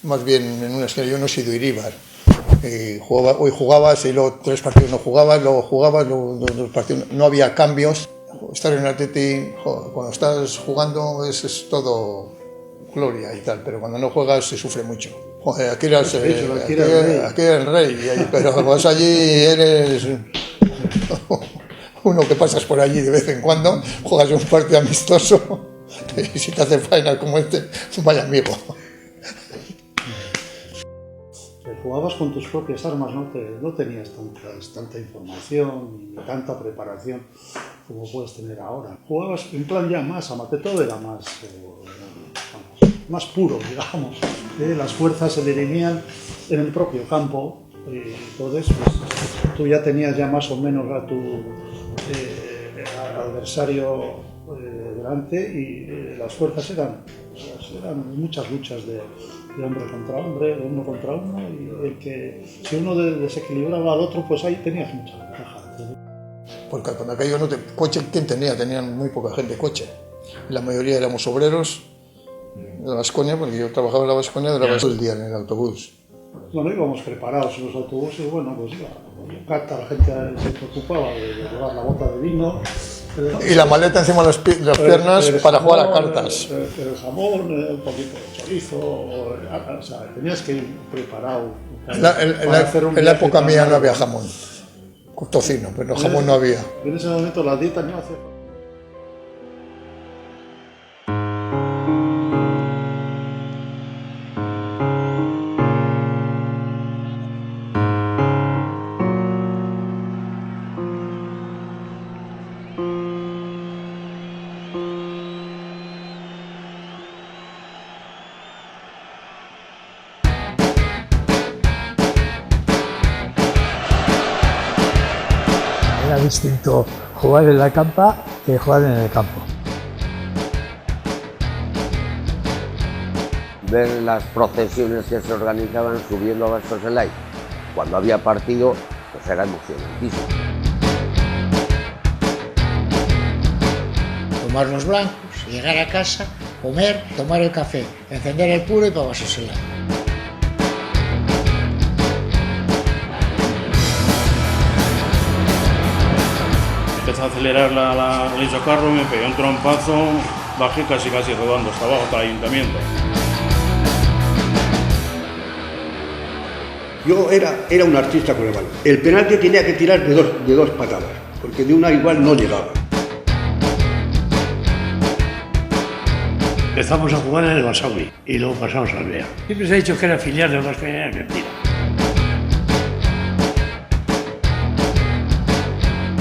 más bien en una esquina. Yo no soy de Iríbar. Hoy jugabas y luego 3 partidos no jugabas, luego jugabas, luego 2 partidos. No había cambios. Estar en el Atleti, cuando estás jugando es todo gloria y tal, pero cuando no juegas se sufre mucho. Joder, aquí eras el rey, pero cuando vas allí eres uno que pasas por allí de vez en cuando, juegas un partido amistoso y si te hace faena como este, vaya amigo. Jugabas con tus propias armas, no tenías tanta información ni tanta preparación como puedes tener ahora. Jugabas en plan ya más amateur, todo era más puro, digamos. Las fuerzas se dirimían en el propio campo, entonces pues, tú ya tenías ya más o menos a tu adversario delante y las fuerzas eran muchas luchas de hombre contra hombre, de uno contra uno, y si uno desequilibraba al otro, pues ahí tenías mucha ventaja. Porque cuando aquello coche, ¿quién tenía? Tenían muy poca gente coche. La mayoría éramos obreros de la Baskonia, porque yo trabajaba en la Baskonia, duraba todo el día en el autobús. Bueno, íbamos preparados en los autobuses, y bueno, pues la gente se preocupaba de llevar la bota de vino. Y la maleta encima de las piernas para jugar a cartas. El jamón, un poquito de chorizo, o sea, tenías que ir preparado. En la época mía no había jamón, con tocino, pero jamón no había. En ese momento la dieta no hacía. Era distinto jugar en la campa que jugar en el campo. Ver las procesiones que se organizaban subiendo a Bastoselay cuando había partido, pues era emocionantísimo. Tomar los blancos, llegar a casa, comer, tomar el café, encender el puro y para Bastoselay. Empecé a acelerar el isocarro, me pegué un trompazo, bajé casi rodando hasta abajo, hasta el ayuntamiento. Yo era un artista con el balón. El penalti tenía que tirar de dos patadas, porque de una igual no llegaba. Empezamos a jugar en el Basauri y luego pasamos al Bea. Siempre se ha dicho que era filial del Baskonia, era mentira.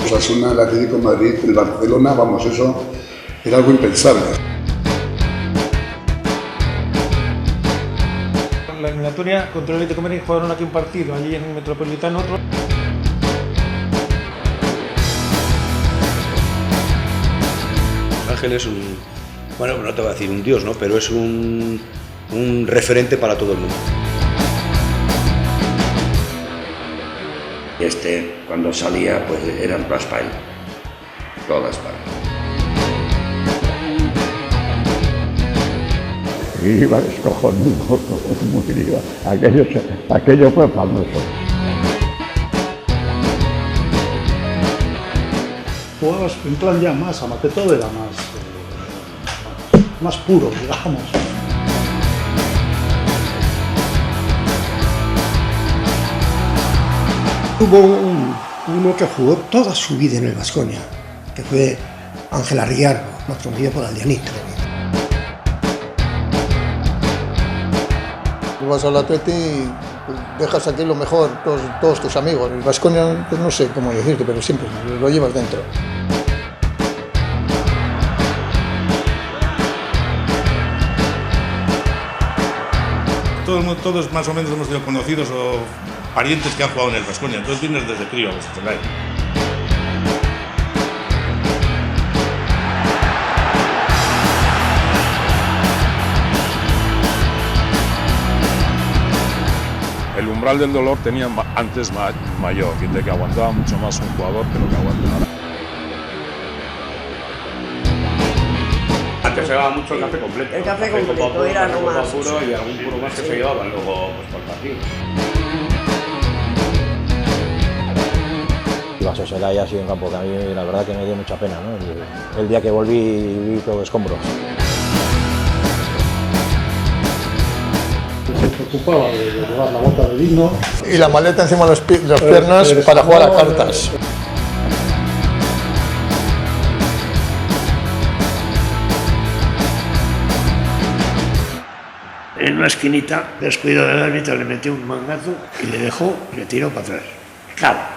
Osasuna, el Atlético de Madrid, el Barcelona, vamos, eso era algo impensable. La eliminatoria contra el Atlético de Madrid jugaron aquí un partido, allí en el Metropolitano otro. Ángel es bueno, no te voy a decir un dios, ¿no? Pero es un referente para todo el mundo. Cuando salía, pues era toda España. Toda España. Iba descojonudo, muy iba. Aquello fue famoso. Jugabas en plan ya más amateur, todo era más puro, digamos. Hubo uno que jugó toda su vida en el Baskonia, que fue Ángel Arriargo, más conocido por Aldianito. Tú vas al Atleti y dejas aquí lo mejor, todos tus amigos. El Baskonia, pues no sé cómo decirte, pero siempre lo llevas dentro. Todos más o menos hemos sido conocidos o parientes que han jugado en el Baskonia, entonces vienes desde crío a Bastoselay. El umbral del dolor tenía antes mayor, de que aguantaba mucho más un jugador que lo que aguanta ahora. Antes se llevaba mucho el café completo. El café completo era lo más. Puro y algún puro más que se llevaban luego pues, por el partido. La sociedad ya ha sido un campo que a mí la verdad que me dio mucha pena, ¿no? El día que volví vi todo escombros. Se preocupaba de llevar la bota de vino. Y la maleta encima de las piernas para jugar a cartas. En una esquinita, descuido del árbitro, le metió un mangazo y le dejó y le tiró para atrás. Claro.